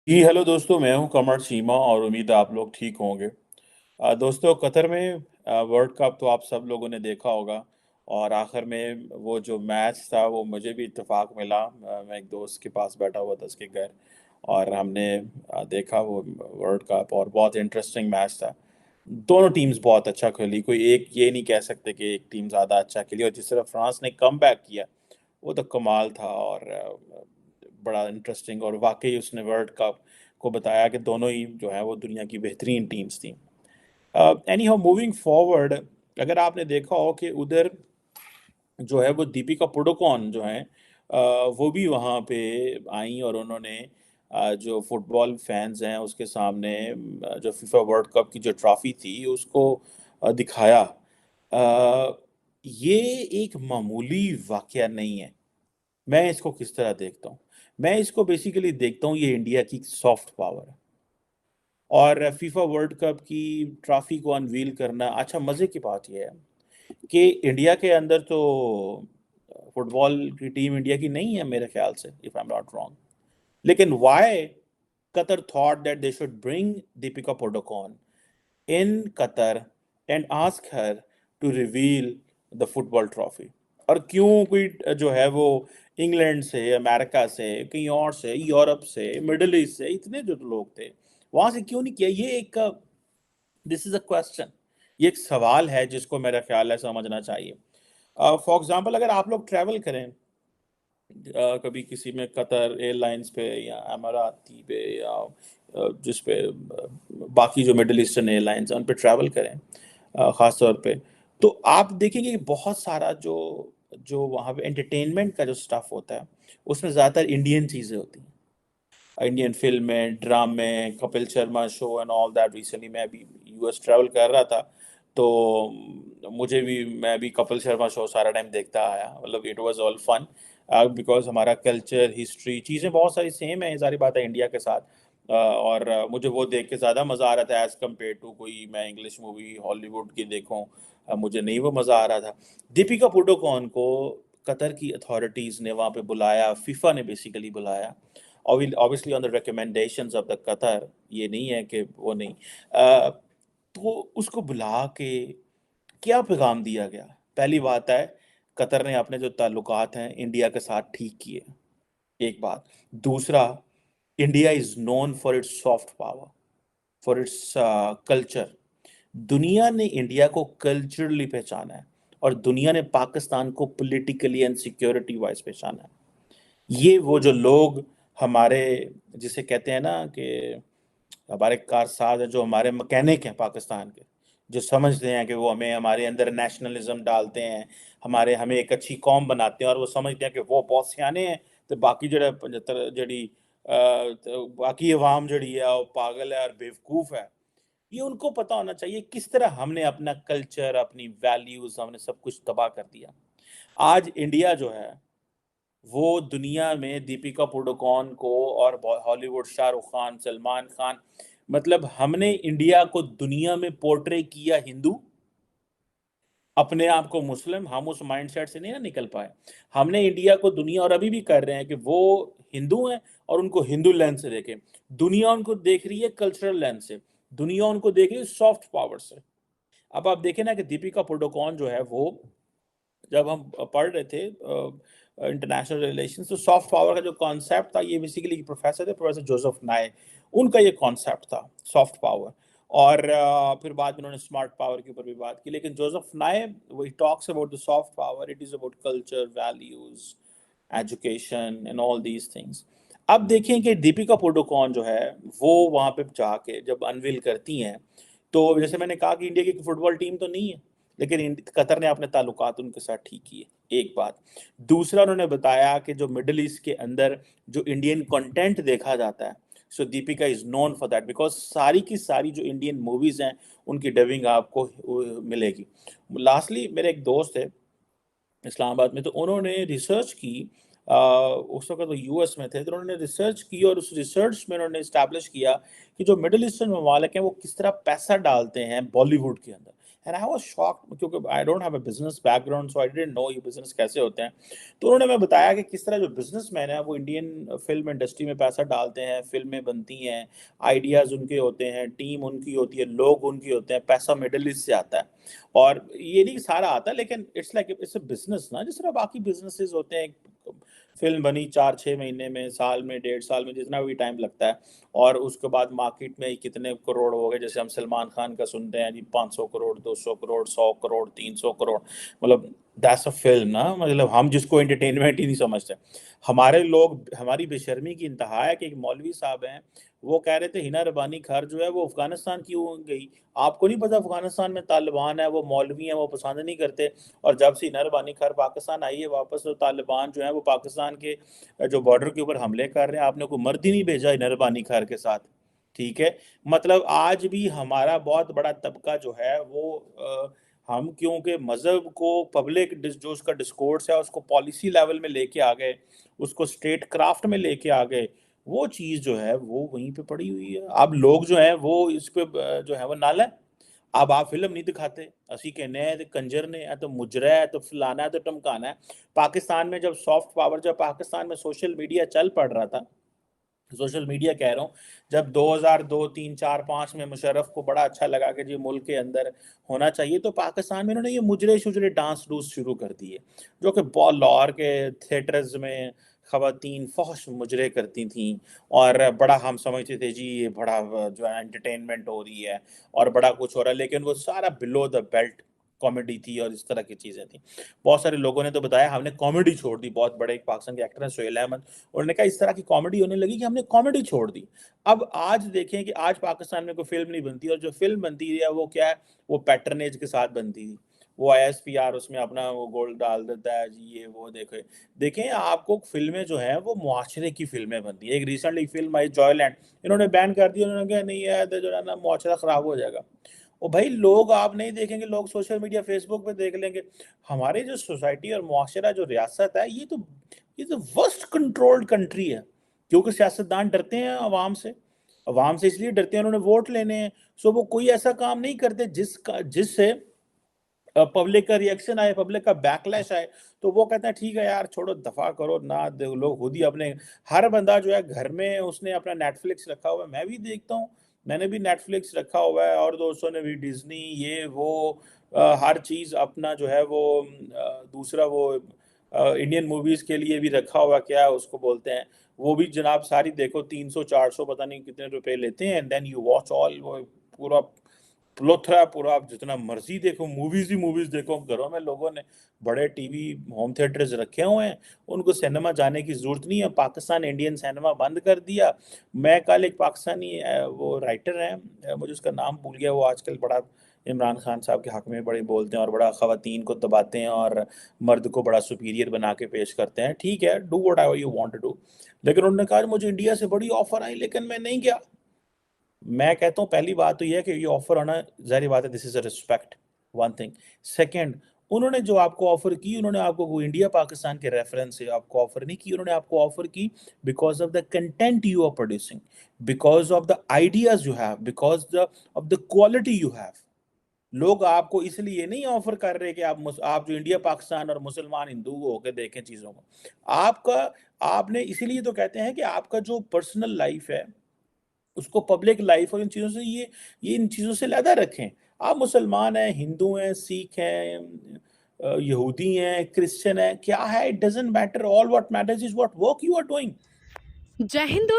जी hello दोस्तों, मैं हूं कमर चीमा और उम्मीद है आप लोग ठीक होंगे। दोस्तों, कतर में वर्ल्ड कप तो आप सब लोगों ने देखा होगा। और आखिर में वो जो मैच था वो मुझे भी इत्तेफाक मिला। मैं एक दोस्त के पास बैठा हुआ था उसके घर, और हमने देखा वो वर्ल्ड कप, और बहुत इंटरेस्टिंग मैच था। दोनों टीम्स बहुत अच्छा खेली, कोई एक ये नहीं कह सकते कि एक टीम ज़्यादा अच्छा खेली। और जिस तरह फ्रांस ने कम बैक किया वो तो कमाल था, और बड़ा इंटरेस्टिंग, और वाकई उसने वर्ल्ड कप को बताया कि दोनों ही जो है वो दुनिया की बेहतरीन टीम्स थी। एनी हाउ, मूविंग फॉरवर्ड, अगर आपने देखा हो कि उधर जो है वो दीपिका पादुकोण जो है, वो भी वहाँ पे आई, और उन्होंने जो फुटबॉल फैंस हैं उसके सामने जो फीफा वर्ल्ड कप की जो ट्रॉफी थी उसको दिखाया। ये एक मामूली वाकया नहीं है। मैं इसको किस तरह देखता हूँ? मैं इसको बेसिकली देखता हूँ, ये इंडिया की सॉफ्ट पावर है। और फीफा वर्ल्ड कप की ट्रॉफी को अनवील करना, अच्छा मज़े की बात यह है कि इंडिया के अंदर तो फुटबॉल की टीम इंडिया की नहीं है मेरे ख्याल से, if I am not wrong. लेकिन why Qatar thought that they should bring Deepika Padukone in Qatar and ask her to reveal the football trophy? और क्यों कोई जो है वो इंग्लैंड से, अमेरिका से, कहीं और से, यूरोप से, मिडिल ईस्ट से, इतने जो लोग थे वहां से क्यों नहीं किया? ये एक, दिस इज अ क्वेश्चन। ये एक सवाल है जिसको मेरा ख्याल है समझना चाहिए। फॉर एग्जाम्पल, अगर आप लोग ट्रैवल करें कभी किसी में, कतर एयरलाइंस पे या अमाराती पे या जिस पे बाकी जो मिडिल ईस्टर्न एयरलाइंस हैं उन पे ट्रैवल करें ख़ास तौर पे, तो आप देखेंगे कि बहुत सारा जो जो वहाँ पे एंटरटेनमेंट का जो स्टफ होता है उसमें ज़्यादातर इंडियन चीज़ें होती हैं। इंडियन फिल्में, ड्रामे, Kapil Sharma show and all that. Recently मैं अभी यूएस ट्रैवल कर रहा था, तो मैं भी कपिल शर्मा शो सारा टाइम देखता आया। मतलब it was all fun, because हमारा कल्चर, हिस्ट्री, चीज़ें बहुत सारी सेम है, ये सारी बातें इंडिया के साथ। और मुझे वो देख के ज़्यादा मज़ा आ रहा था एज़ कम्पेयर टू कोई मैं इंग्लिश मूवी हॉलीवुड की देखूं। मुझे नहीं वो मज़ा आ रहा था। दीपिका पादुकोण को कतर की अथॉरिटीज़ ने वहाँ पे बुलाया, फीफा ने बेसिकली बुलाया, obviously on the recommendations of the Qatar. ये नहीं है कि वो नहीं, तो उसको बुला के क्या पैगाम दिया गया? पहली बात है, कतर ने अपने जो ताल्लुकात हैं इंडिया के साथ ठीक किए, एक बात। दूसरा, India is known for its soft power, for its culture. दुनिया ने इंडिया को कल्चरली पहचाना है, और दुनिया ने पाकिस्तान को पॉलिटिकली एंड सिक्योरिटी वाइज पहचाना है। ये वो जो लोग हमारे, जिसे कहते हैं ना कि हमारे कारसाज हैं, जो हमारे मैकेनिक हैं पाकिस्तान के, जो समझते हैं कि वो हमें, हमारे अंदर नेशनलिज्म डालते हैं, हमें एक अच्छी कौम बनाते हैं, और वो समझते हैं कि वो बहुत सियाने हैं, तो बाकी जड़ा 75 जड़ी तो बाकी अवाम जड़ी है वो पागल है और बेवकूफ़ है। ये उनको पता होना चाहिए किस तरह हमने अपना कल्चर, अपनी वैल्यूज़, हमने सब कुछ तबाह कर दिया। आज इंडिया जो है वो दुनिया में दीपिका पादुकोण को, और हॉलीवुड शाहरुख खान, सलमान खान, मतलब हमने इंडिया को दुनिया में पोर्ट्रे किया हिंदू, अपने आप को मुस्लिम। हम उस माइंडसेट से नहीं ना निकल पाए। हमने इंडिया को दुनिया, और अभी भी कर रहे हैं कि वो हिंदू हैं और उनको हिंदू लेंस से देखें। दुनिया उनको देख रही है कल्चरल लेंस से, दुनिया उनको देख रही है सॉफ्ट पावर से। अब आप देखें ना कि दीपिका पादुकोण जो है वो, जब हम पढ़ रहे थे इंटरनेशनल रिलेशंस, तो सॉफ्ट पावर का जो कॉन्सेप्ट था, ये बेसिकली प्रोफेसर थे, प्रोफेसर जोसेफ नाय, उनका ये कॉन्सेप्ट था सॉफ्ट पावर। और फिर बाद में उन्होंने स्मार्ट पावर के ऊपर भी बात की, लेकिन जोसेफ नाय वो talks about the soft power, it is about culture, values, education and all these things. अब देखें कि दीपिका पादुकोण जो है वो वहां पे जाके जब अनवील करती हैं, तो जैसे मैंने कहा कि इंडिया की फुटबॉल टीम तो नहीं है, लेकिन कतर ने अपने ताल्लुकात उनके साथ ठीक किए, एक बात। दूसरा, उन्होंने बताया कि जो मिडल ईस्ट के अंदर जो इंडियन कंटेंट देखा जाता है, so Deepika is known for that, because सारी की सारी जो इंडियन मूवीज हैं उनकी डबिंग आपको मिलेगी। लास्टली, मेरे एक दोस्त है इस्लामाबाद में, तो उन्होंने रिसर्च की। उस वक्त वो यूएस में थे, तो उन्होंने रिसर्च की, और उस रिसर्च में उन्होंने इस्टेब्लिश किया कि जो मिडिल ईस्टर्न ममालिक हैं वो किस तरह पैसा डालते हैं बॉलीवुड के अंदर। एंड आई वाज शॉक्ड, क्योंकि I don't have a business background, so I didn't know ये बिजनेस कैसे होते हैं। तो उन्होंने मैं बताया कि किस तरह जो बिजनेसमैन है वो इंडियन फिल्म इंडस्ट्री में पैसा डालते हैं, फिल्में बनती हैं, आइडियाज़ उनके होते हैं, टीम उनकी होती है, लोग उनकी होते हैं, पैसा मिडल ईस्ट से आता है। और ये नहीं सारा आता, लेकिन it's like it's a business ना, जिस तरह बाकी बिजनेसेस होते हैं। फिल्म बनी 4-6 महीने में, साल में, 1.5 साल में, जितना भी टाइम लगता है, और उसके बाद मार्केट में कितने करोड़ हो गए। जैसे हम सलमान खान का सुनते हैं जी, 500 करोड़, 200 करोड़, 100 करोड़, 300 करोड़, मतलब दैट्स अ फिल्म ना। मतलब हम जिसको एंटरटेनमेंट ही नहीं समझते। हमारे लोग, हमारी बेशर्मी की इंतहा है कि एक मौलवी साहब हैं, वो कह रहे थे हिना रबानी खार जो है वो अफगानिस्तान क्यों गई। आपको नहीं पता अफगानिस्तान में तालिबान है, वो मौलवी हैं, वो पसंद नहीं करते। और जब से हिना रबानी खार पाकिस्तान आई है वापस, तो तालिबान जो है वो पाकिस्तान के जो बॉर्डर के ऊपर हमले कर रहे हैं। आपने कोई मर्द ही नहीं भेजा हिना रबानी खार के साथ, ठीक है। मतलब आज भी हमारा बहुत बड़ा तबका जो है वो हम क्योंकि मज़हब को पब्लिक जो उसका डिस्कोर्स है उसको पॉलिसी लेवल में लेके आ गए, उसको स्टेट क्राफ्ट में लेके आ गए, वो चीज़ जो है वो वहीं पे पड़ी हुई है। अब लोग जो हैं वो इस पे जो है वो नाल है। अब आप फिल्म नहीं दिखाते, असी कहने हैं कंजर ने है, तो मुजरा है, तो फलाना है, तो टमकाना है। पाकिस्तान में जब सॉफ्ट पावर, जब पाकिस्तान में सोशल मीडिया चल पड़ रहा था, सोशल मीडिया कह रहा हूँ, जब 2002, 3, 4, 5 में मुशर्रफ को बड़ा अच्छा लगा कि जी मुल्क के अंदर होना चाहिए, तो पाकिस्तान में इन्होंने ये मुजरे शुजरे डांस डूस शुरू कर दिए, जो कि बहुत लाहौर के थिएटर्स में खवातीन फहश मुजरे करती थीं। और बड़ा हम समझते थे जी ये बड़ा जो है एंटरटेनमेंट हो रही है और बड़ा कुछ हो रहा है, लेकिन वो सारा बिलो द बेल्ट कॉमेडी थी और इस तरह की चीज़ें थी। बहुत सारे लोगों ने तो बताया हमने कॉमेडी छोड़ दी। बहुत बड़े एक पाकिस्तान के एक्टर हैं सोहेल अहमद, उन्होंने कहा इस तरह की कॉमेडी होने लगी कि हमने कॉमेडी छोड़ दी। अब आज देखें कि आज पाकिस्तान में कोई फ़िल्म नहीं बनती, और जो फ़िल्म बनती है वो क्या है, वो पैटर्नेज के साथ बनती थी। वो आईएसपीआर उसमें अपना वो गोल्ड डाल देता है जी, ये वो देखें। देखें आपको फ़िल्में जो हैं वो मुआशरे की फ़िल्में बनती हैं। एक रिसेंटली फ़िल्म आई जॉयलैंड, इन्होंने बैन कर दी, उन्होंने कहा नहीं है तो जो है ना मुआशरा ख़राब हो जाएगा। ओ भाई लोग आप नहीं देखेंगे, लोग सोशल मीडिया फ़ेसबुक पे देख लेंगे। हमारी जो सोसाइटी और मुआशरा जो रियासत है, ये तो वर्स्ट कंट्रोल्ड कंट्री है, क्योंकि सियासतदान डरते हैं अवाम से। अवाम से इसलिए डरते हैं, उन्होंने वोट लेने हैं, सो वो कोई ऐसा काम नहीं करते जिससे पब्लिक का रिएक्शन आए, पब्लिक का बैकलैश आए। तो वो कहते हैं ठीक है यार छोड़ो, दफ़ा करो ना, लोग खुद ही अपने, हर बंदा जो है घर में उसने अपना नेटफ्लिक्स रखा हुआ है। मैं भी देखता हूँ, मैंने भी नेटफ्लिक्स रखा हुआ है, और दोस्तों ने भी डिज्नी, ये वो हर चीज़ अपना जो है वो दूसरा वो इंडियन मूवीज़ के लिए भी रखा हुआ, क्या उसको बोलते हैं, वो भी जनाब सारी देखो, 300-400 पता नहीं कितने रुपए लेते हैं, and then you watch all, वो पूरा प्लोथरा पूरा, आप जितना मर्जी देखो, मूवीज ही मूवीज देखो। घरों में लोगों ने बड़े टीवी होम थिएटर्स रखे हुए हैं, उनको सिनेमा जाने की जरूरत नहीं है। पाकिस्तान इंडियन सिनेमा बंद कर दिया। मैं कल एक पाकिस्तानी वो राइटर हैं, मुझे उसका नाम भूल गया, वो आजकल बड़ा इमरान खान साहब के हक में बड़े बोलते हैं और बड़ा खवातीन को दबाते हैं और मर्द को बड़ा सुपीरियर बना के पेश करते हैं। ठीक है, do whatever you want to do. लेकिन उन्होंने कहा मुझे इंडिया से बड़ी ऑफर आई लेकिन मैं नहीं गया। मैं कहता हूँ पहली बात तो ये है कि ये ऑफर आना ज़ाहिर बात है, this is a respect, one thing. Second, उन्होंने जो आपको ऑफर की, उन्होंने आपको कोई इंडिया पाकिस्तान के रेफरेंस से आपको ऑफर नहीं की, उन्होंने आपको ऑफर की because of the content you are producing, because of the ideas you have, because of the quality you have. लोग आपको इसलिए नहीं ऑफर कर रहे कि आप जो इंडिया पाकिस्तान और मुसलमान हिंदू होकर देखें चीज़ों को। आपका, आपने इसीलिए तो कहते हैं कि आपका जो पर्सनल लाइफ है उसको पब्लिक लाइफ और इन चीज़ों से ये इन चीज़ों से अलग रखें। आप मुसलमान हैं, हिंदू हैं, सिख हैं, यहूदी हैं, क्रिश्चियन हैं, क्या है, it doesn't matter. All what matters is what work you are doing. जय हिंद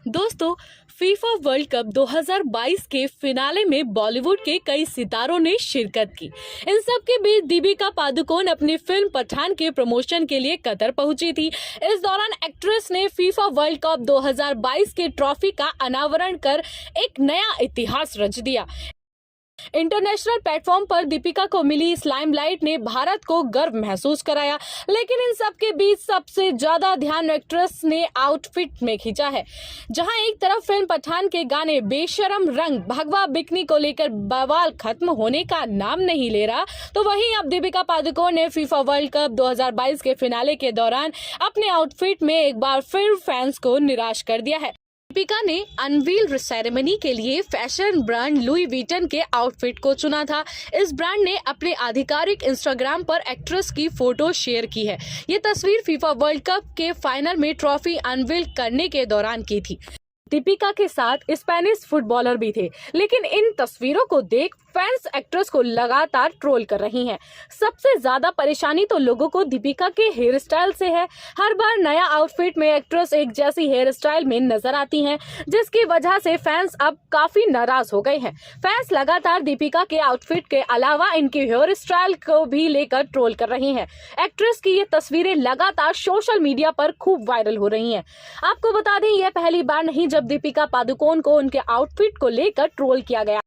दोस्तों फीफा वर्ल्ड कप 2022 के फिनाले में बॉलीवुड के कई सितारों ने शिरकत की। इन सब के बीच दीपिका पादुकोण अपनी फिल्म पठान के प्रमोशन के लिए कतर पहुंची थी। इस दौरान एक्ट्रेस ने फीफा वर्ल्ड कप 2022 के ट्रॉफी का अनावरण कर एक नया इतिहास रच दिया। इंटरनेशनल प्लेटफॉर्म पर दीपिका को मिली इस लाइमलाइट ने भारत को गर्व महसूस कराया। लेकिन इन सब के बीच सबसे ज्यादा ध्यान एक्ट्रेस ने आउटफिट में खींचा है। जहां एक तरफ फिल्म पठान के गाने बेशरम रंग भगवा बिकनी को लेकर बवाल खत्म होने का नाम नहीं ले रहा, तो वहीं अब दीपिका पादुकोण ने फीफा वर्ल्ड कप 2022 के फिनाले के दौरान अपने आउटफिट में एक बार फिर फैंस को निराश कर दिया है। दीपिका ने अनवील सेरेमनी के लिए फैशन ब्रांड लुई विटन के आउटफिट को चुना था। इस ब्रांड ने अपने आधिकारिक इंस्टाग्राम पर एक्ट्रेस की फोटो शेयर की है। ये तस्वीर फीफा वर्ल्ड कप के फाइनल में ट्रॉफी अनवील करने के दौरान की थी। दीपिका के साथ स्पेनिश फुटबॉलर भी थे, लेकिन इन तस्वीरों को देख फैंस एक्ट्रेस को लगातार ट्रोल कर रही हैं। सबसे ज्यादा परेशानी तो लोगों को दीपिका के हेयर स्टाइल से है। हर बार नया आउटफिट में एक्ट्रेस एक जैसी हेयर स्टाइल में नजर आती हैं, जिसकी वजह से फैंस अब काफी नाराज हो गए हैं। फैंस लगातार दीपिका के आउटफिट के अलावा इनकी हेयर स्टाइल को भी लेकर ट्रोल कर रही हैं। एक्ट्रेस की ये तस्वीरें लगातार सोशल मीडिया पर खूब वायरल हो रही हैं। आपको बता दें, यह पहली बार नहीं जब दीपिका पादुकोण को उनके आउटफिट को लेकर ट्रोल किया गया।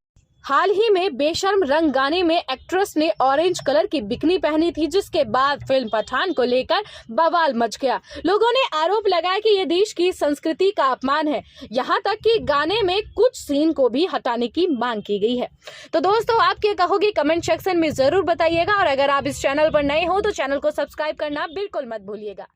हाल ही में बेशर्म रंग गाने में एक्ट्रेस ने ऑरेंज कलर की बिकनी पहनी थी, जिसके बाद फिल्म पठान को लेकर बवाल मच गया। लोगों ने आरोप लगाया कि ये देश की संस्कृति का अपमान है। यहाँ तक कि गाने में कुछ सीन को भी हटाने की मांग की गई है। तो दोस्तों, आप क्या कहोगे कमेंट सेक्शन में जरूर बताइएगा, और अगर आप इस चैनल पर नए हो तो चैनल को सब्सक्राइब करना बिल्कुल मत भूलिएगा।